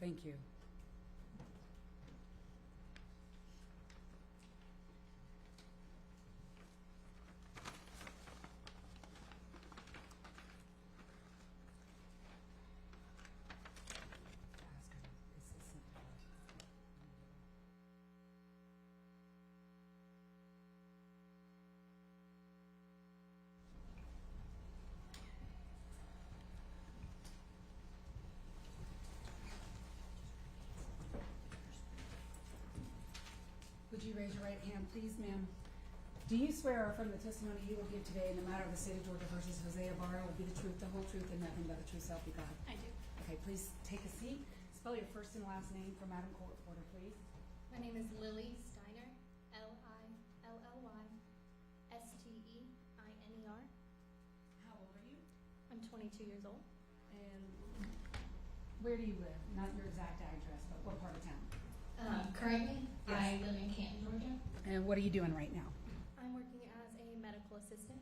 Thank you. Would you raise your right hand, please, ma'am? Do you swear or affirm the testimony you will give today in the matter of the state of Georgia versus Jose Ibarra will be the truth, the whole truth, and nothing but the truth, so help you God? I do. Okay, please take a seat. Spell your first and last name for Madam Court Reporter, please. My name is Lily Steiner, Lillysteiner. How old are you? I'm 22 years old. And where do you live? Not your exact address, but what part of town? Currently, Yes. I live in Canton, Georgia. And what are you doing right now? I'm working as a medical assistant.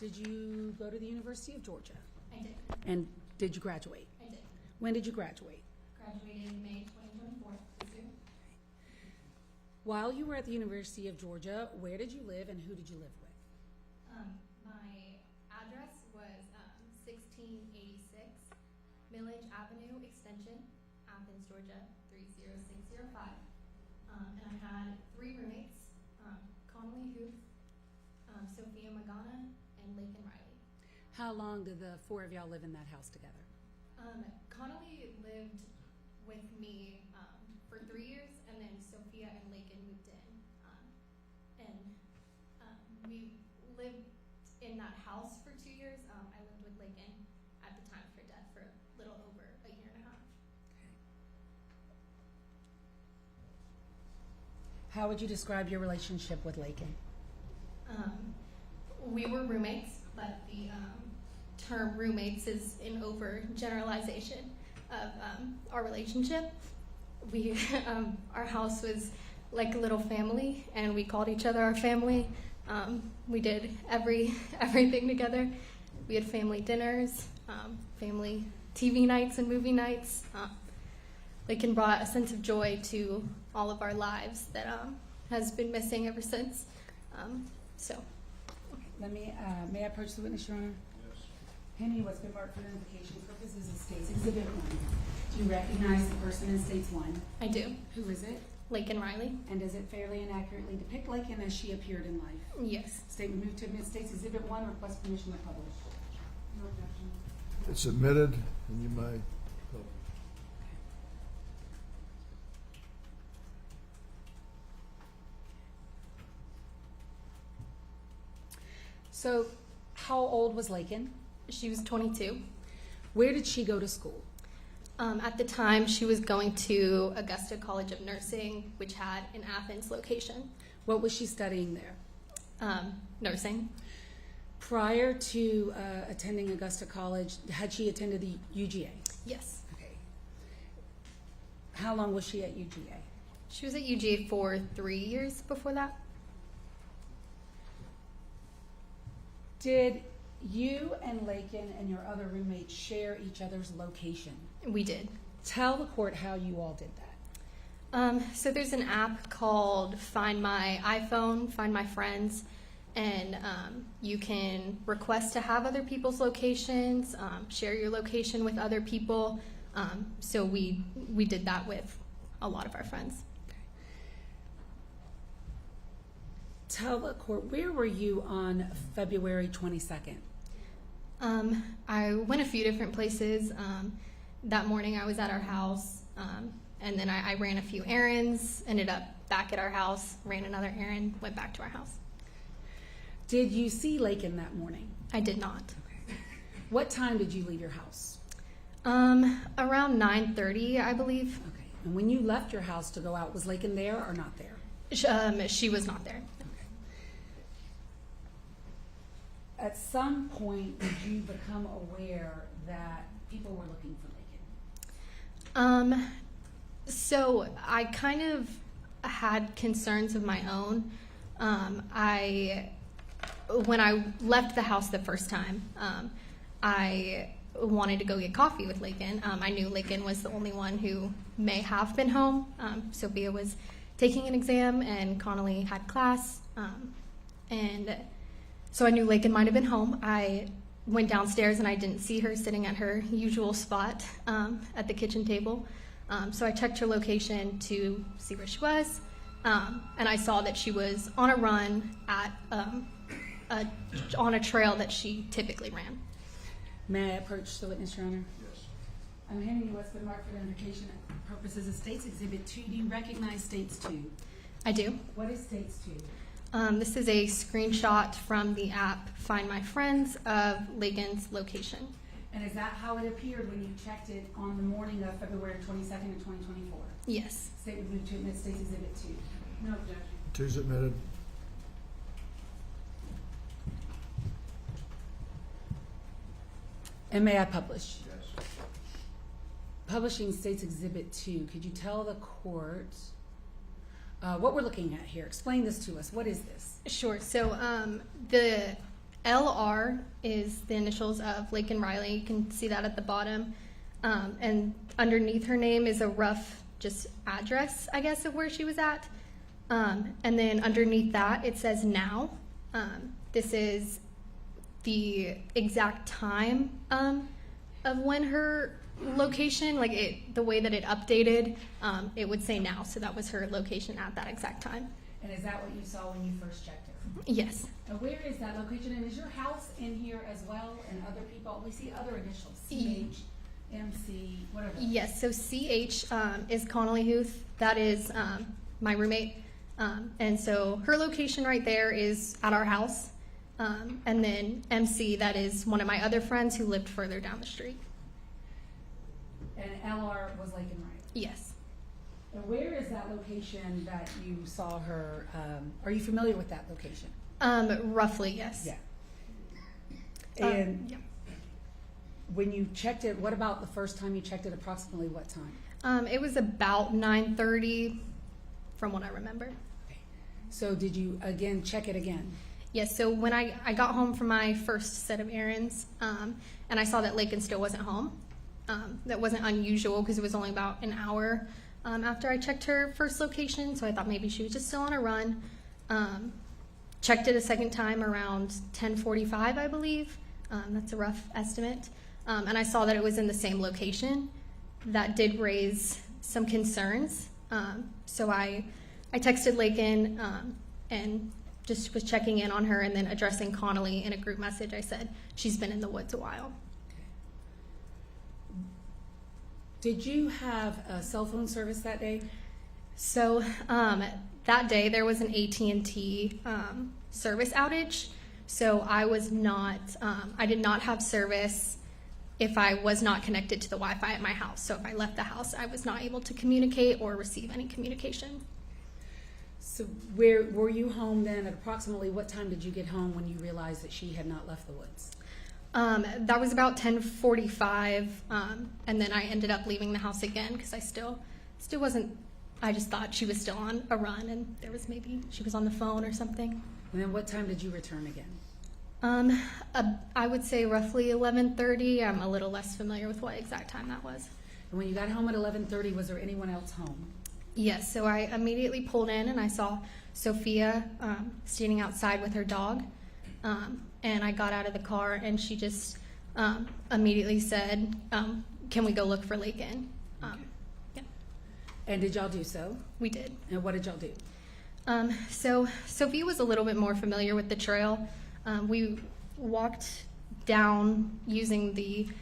Did you go to the University of Georgia? I did. And did you graduate? I did. When did you graduate? Graduated in May 2024 this year. While you were at the University of Georgia, where did you live and who did you live with? My address was 1686 Millage Avenue Extension, Athens, Georgia 30605. And I had 3 roommates, Connolly Huth, Sophia Magana, and Laken Riley. How long did the 4 of y'all live in that house together? Connolly lived with me for 3 years, and then Sophia and Laken moved in. We lived in that house for 2 years. I lived with Laken at the time of her death for a little over a year and a half. How would you describe your relationship with Laken? We were roommates, but the term roommates is an overgeneralization of our relationship. We, our house was like a little family, and we called each other our family. We did everything together. We had family dinners, family TV nights and movie nights. Laken brought a sense of joy to all of our lives that has been missing ever since. May I approach the witness, Your Honor? Yes. Henry, what's been marked for identification purposes in States Exhibit 1. Do you recognize the person in States 1? I do. Who is it? Laken Riley? And does it fairly and accurately depict Laken as she appeared in life? Yes. Statement moved to admit States Exhibit 1. Request permission to publish. No objection. It's admitted, and you may publish. So, how old was Laken? She was 22. Where did she go to school? At the time, she was going to Augusta College of Nursing, which had an Athens location. What was she studying there? Nursing. Prior to attending Augusta College, had she attended the UGA? Yes. Okay. How long was she at UGA? She was at UGA for 3 years before that. Did you and Laken and your other roommates share each other's location? We did. Tell the court how you all did that. So there's an app called Find My iPhone, Find My Friends, and you can request to have other people's locations, share your location with other people. So we did that with a lot of our friends. Tell the court, where were you on February 22nd? I went a few different places. That morning I was at our house, and then I ran a few errands, ended up back at our house, ran another errand, went back to our house. Did you see Laken that morning? I did not. Okay. What time did you leave your house? Around 9:30, I believe. Okay. And when you left your house to go out, was Laken there or not there? She was not there. At some point, did you become aware that people were looking for Laken? So I kind of had concerns of my own. When I left the house the first time, I wanted to go get coffee with Laken. I knew Laken was the only one who may have been home. Sophia was taking an exam and Connolly had class. And so I knew Laken might have been home. I went downstairs and I didn't see her sitting at her usual spot at the kitchen table. So I checked her location to see where she was. And I saw that she was on a run at on a trail that she typically ran. May I approach the witness, Your Honor? Yes. I'm handing you what's been marked for identification purposes as State's Exhibit 2. Do you recognize States 2? I do. What is States 2? This is a screenshot from the app Find My Friends of Laken's location. And is that how it appeared when you checked it on the morning of February 22nd of 2024? Yes. State would move to admit State's Exhibit 2. No objection. Two's admitted. And may I publish? Yes. Publishing State's Exhibit 2, could you tell the court what we're looking at here? Explain this to us. What is this? Sure. So the LR is the initials of Laken Riley. You can see that at the bottom. And underneath her name is a rough just address, I guess, of where she was at. And then underneath that, it says now. This is the exact time of when her location, the way that it updated, it would say now. So that was her location at that exact time. And is that what you saw when you first checked her? Yes. And where is that location? And is your house in here as well? And other people? We see other initials. CH, MC, whatever. Yes. So CH is Connolly Huth. That is my roommate. And so her location right there is at our house. And then MC, that is one of my other friends who lived further down the street. And LR was Laken Riley. Yes. And where is that location that you saw her? Are you familiar with that location? Roughly, yes. Yeah. And yeah. when you checked it, what about the first time you checked it? Approximately what time? It was about 9:30, from what I remember. Okay. So did you again check it again? Yes. So when I got home from my first set of errands, and I saw that Laken still wasn't home. That wasn't unusual because it was only about an hour after I checked her first location, so I thought maybe she was just still on a run. Checked it a second time around 10:45, I believe. That's a rough estimate. And I saw that it was in the same location. That did raise some concerns. So I texted Laken and just was checking in on her, and then addressing Connolly in a group message. I said, she's been in the woods a while. Did you have a cell phone service that day? So that day there was an AT&T service outage. So I was not, I did not have service if I was not connected to the Wi-Fi at my house. So if I left the house, I was not able to communicate or receive any communication. So where were you home then? At approximately what time did you get home when you realized that she had not left the woods? That was about 10:45, and then I ended up leaving the house again because I still wasn't. I just thought she was still on a run, and there was maybe she was on the phone or something. And then what time did you return again? I would say roughly 11:30. I'm a little less familiar with what exact time that was. And when you got home at 11:30, was there anyone else home? Yes, so I immediately pulled in and I saw Sophia standing outside with her dog. And I got out of the car and she just immediately said, can we go look for Laken? Yeah. And did y'all do so? We did. And what did y'all do? So Sophia was a little bit more familiar with the trail. We walked down using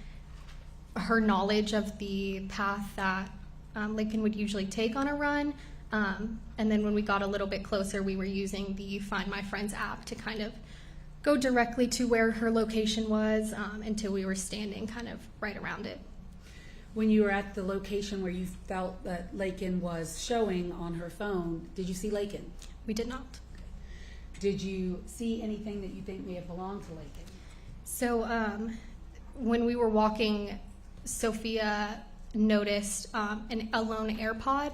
her knowledge of the path that Laken would usually take on a run. And then when we got a little bit closer, we were using the Find My Friends app to kind of go directly to where her location was until we were standing kind of right around it. When you were at the location where you felt that Laken was showing on her phone, did you see Laken? We did not. Did you see anything that you think may have belonged to Laken? So when we were walking, Sophia noticed a lone AirPod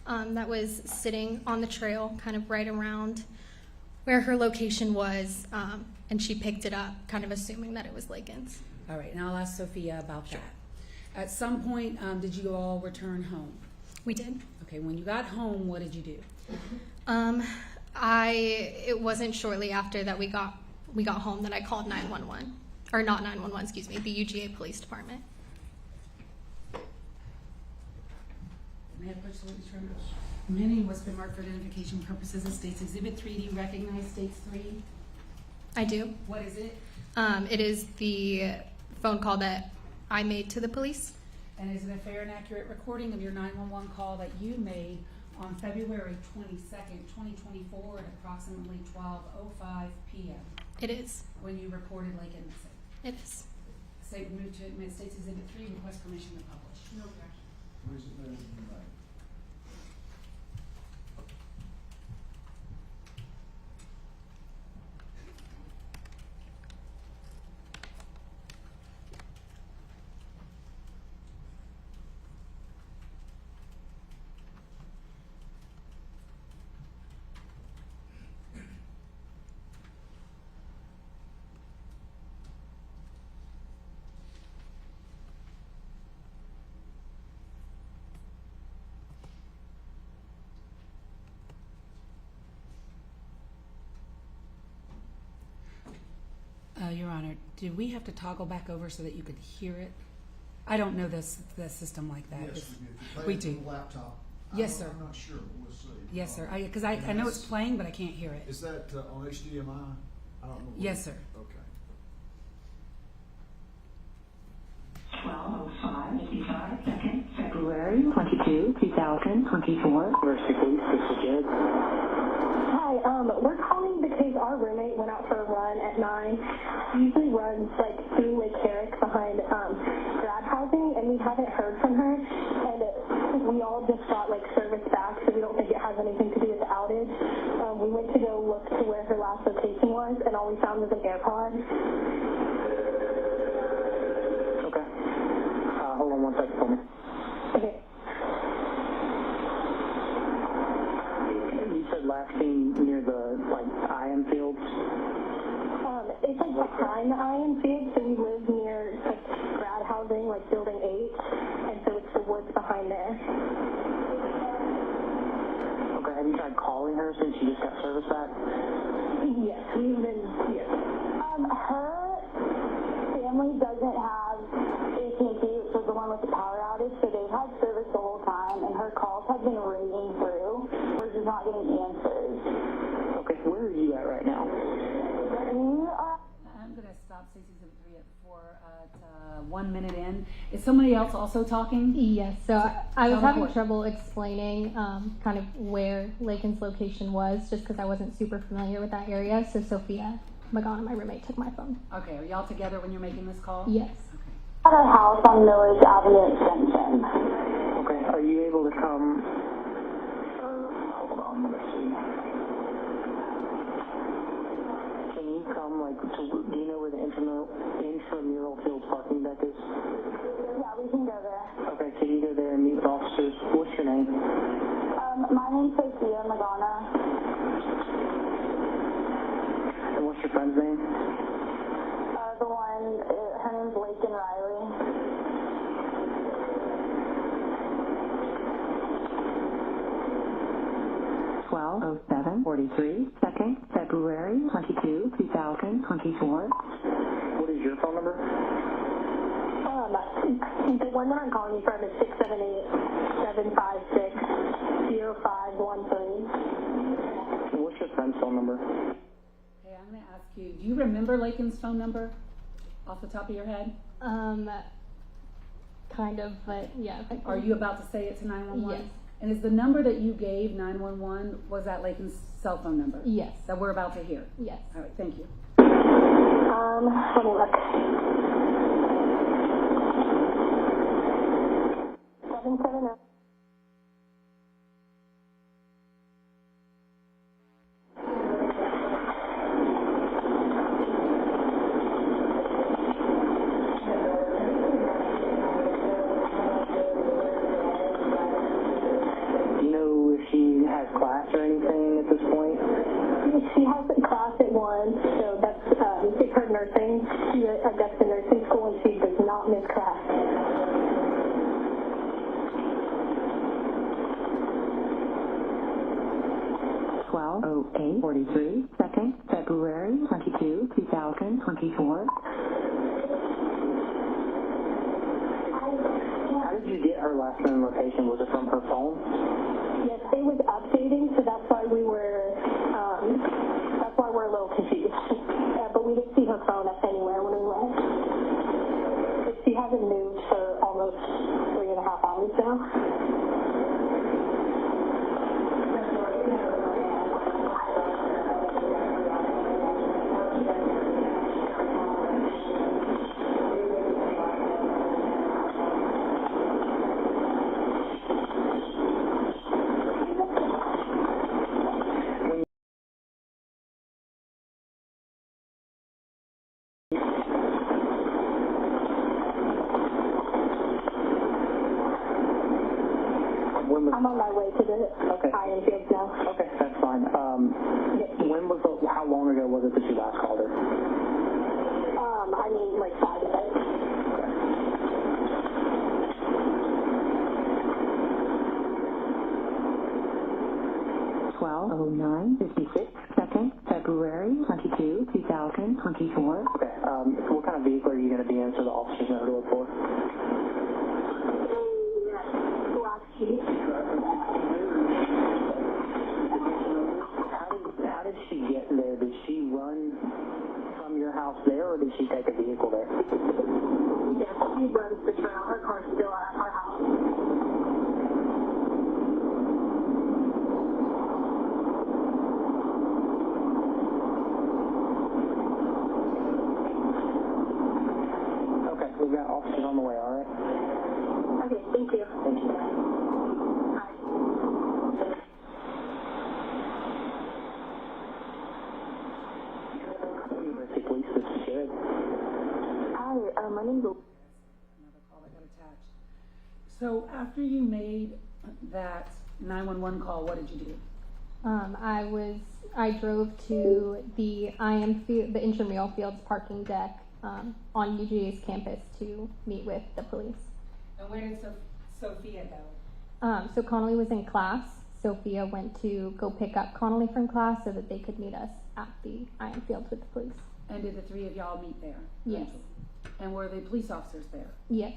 that was sitting on the trail kind of right around where her location was, and she picked it up, kind of assuming that it was Laken's. All right, now I'll ask Sophia about that. At some point, did you all return home? We did. Okay, when you got home, what did you do? It wasn't shortly after that we got home that I called 911, or not 911, excuse me, the UGA Police Department. May I push the witness room? Many was been marked for identification purposes as State's Exhibit 3. Do you recognize States 3? I do. What is it? It is the phone call that I made to the police. And is it a fair and accurate recording of your 911 call that you made on February 22nd, 2024 at approximately 12:05 p.m.? It is. When you reported Laken missing? It is. Say move to admit State's Exhibit 3, request permission to publish. No objection. Where's it better than that? Your Honor, did we have to toggle back over so that you could hear it? I don't know the system like that. Yes, we do. If you play We it do. from the laptop. Yes, sir. I'm not sure, but we'll see. Yes, sir. Because I know it's playing, but I can't hear it. Is that on HDMI? I don't know. Yes, sir. Okay. 12:05:55 seconds, February 22, 2024. University Police, this is Jed. Hi, we're calling because our roommate went out for a run at 9. He usually runs like through Lake Herrick behind grad housing, and we haven't heard from her. And we all just got like service back, so we don't think it has anything to do with the outage. We went to go look to where her last location was, and all we found was an AirPod. Okay. Hold on 1 second for me. Okay. You said last seen near the IM fields? It's like behind the IM field, so we live near like grad housing, like building 8, and so it's the woods behind there. Okay, have you tried calling her since you just got service back? Yes, we've been, yes. Her family doesn't have AT&T, which was the one with the power outage, so they've had service the whole time, and her calls have been ringing through. We're just not getting answers. Okay, where are you at right now? We are... I'm going to stop State's Exhibit 3 at 1 minute in. Is somebody else also talking? Yes, so I was Tell the having court. trouble explaining kind of where Laken's location was, just because I wasn't super familiar with that area. So Sophia Magana, my roommate, took my phone. Okay, are y'all together when you're making this call? Yes. At our house on Millers Avenue Extension. Okay, are you able to come? Hold on, let's see. Can you come, do you know where the intramural field parking deck is? Yeah, we can go there. Okay, can you go there and meet with officers? What's your name? My name's Sophia Magana. And what's your friend's name? The one, her name's Laken Riley. (12:07:43 seconds, February 22, 2024). What is your phone number? The one that I'm calling you from is 678-756-0513. And what's your friend's phone number? Okay, I'm going to ask you, do you remember Laken's phone number off the top of your head? Kind of, but yeah. Are you about to say it to 911? Yes. And is the number that you gave 911, was that Laken's cell phone number? Yes. That we're about to hear? Yes. All right, thank you. Let me look. 770. Do you know if she has class or anything at this point? She has a class at 1, so that's, it's her nursing. She, I guess, the nursing school, and 12:08:43, second, February 22, 2024. How did you get her last known location? Was it from her phone? Yes, it was updating, so that's why we're a little confused. But we didn't see her phone up anywhere when we left. But she hasn't moved for almost 3.5 hours now. I'm on my way to the iron fields now. Okay, that's fine. How long ago was it that you last called her? I mean, like 5 minutes. 12:09:56, second, February 22, 2024. Okay, so what kind of vehicle are you going to be in so the officers know who to look for? Black sheep. How did she get there? Did she run from your house there, or did she take a vehicle there? Yes, she runs the trail. Her car's still at our house. Okay, we've got officers on the way, all right? Okay, thank you. Thank you. University Police, this is Jared. Hi, my name's Another call that got attached. So after you made that 911 call, what did you do? I drove to the the intramural fields parking deck on UGA's campus to meet with the police. And where did Sophia go? So Connolly was in class. Sophia went to go pick up Connolly from class so that they could meet us at the iron fields with the police. And did the three of y'all meet there? Yes. And were the police officers there? Yes.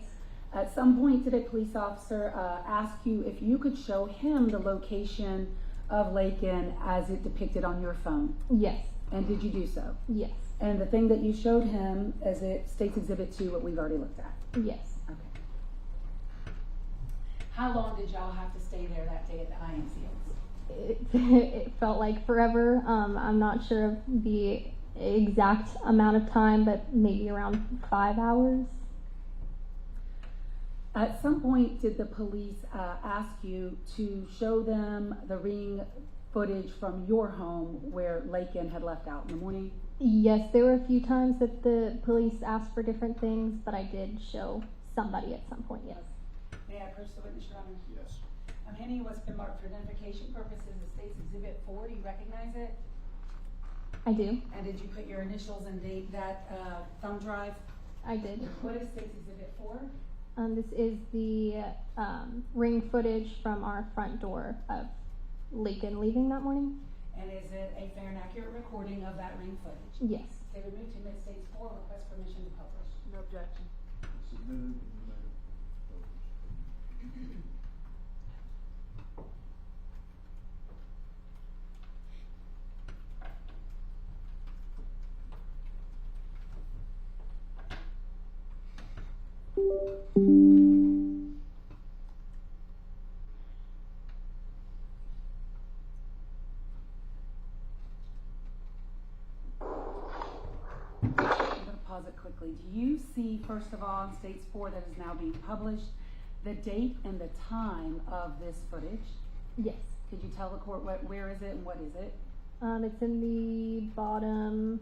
At some point, did a police officer ask you if you could show him the location of Laken as it depicted on your phone? Yes. And did you do so? Yes. And the thing that you showed him, as it states Exhibit 2, what we've already looked at? Yes. Okay. How long did y'all have to stay there that day at the iron fields? It felt like forever. I'm not sure of the exact amount of time, but maybe around 5 hours. At some point, did the police ask you to show them the ring footage from your home where Laken had left out in the morning? Yes, there were a few times that the police asked for different things, but I did show somebody at some point, yes. May I approach the witness, Your Honor? Yes. I'm handing you what's been marked for identification purposes as State's Exhibit 4. Do you recognize it? I do. And did you put your initials and date that thumb drive? I did. What is State's Exhibit 4? This is the ring footage from our front door of Laken leaving that morning. And is it a fair and accurate recording of that ring footage? Yes. David, move to Mid States 4, request permission to publish. No objection. Submitted and made. I'm going to pause it quickly. Do you see, first of all, in States 4 that is now being published, the date and the time of this footage? Yes. Could you tell the court where is it and what is it? It's in the bottom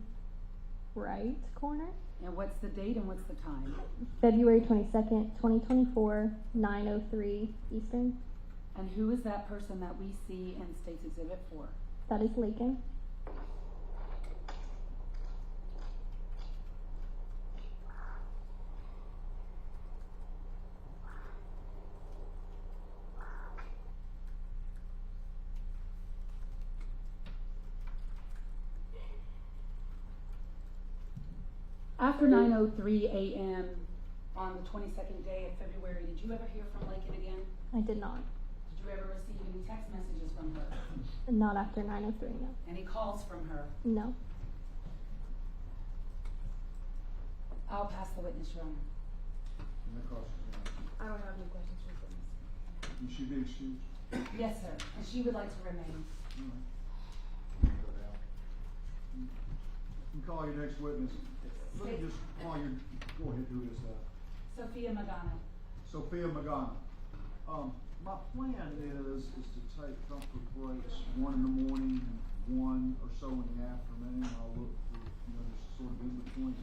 right corner. And what's the date and what's the time? February 22nd, 2024, 9:03 Eastern. And who is that person that we see in State's Exhibit 4? That is Laken. After 9:03 a.m. on the 22nd day of February, did you ever hear from Laken again? I did not. Did you ever receive any text messages from her? Not after 9:03, no. Any calls from her? No. I'll pass the witness, Your Honor. Any questions? I don't have any questions for the witness. You should be excused. Yes, sir, and she would like to remain. All right. Go down. You can call your next witness. Let me just call your, go ahead, who is that? Sophia Magana. Sophia Magana. My plan is to take comfort breaks, 1 in the morning and 1 or so in the afternoon. I'll look for, just sort of in between.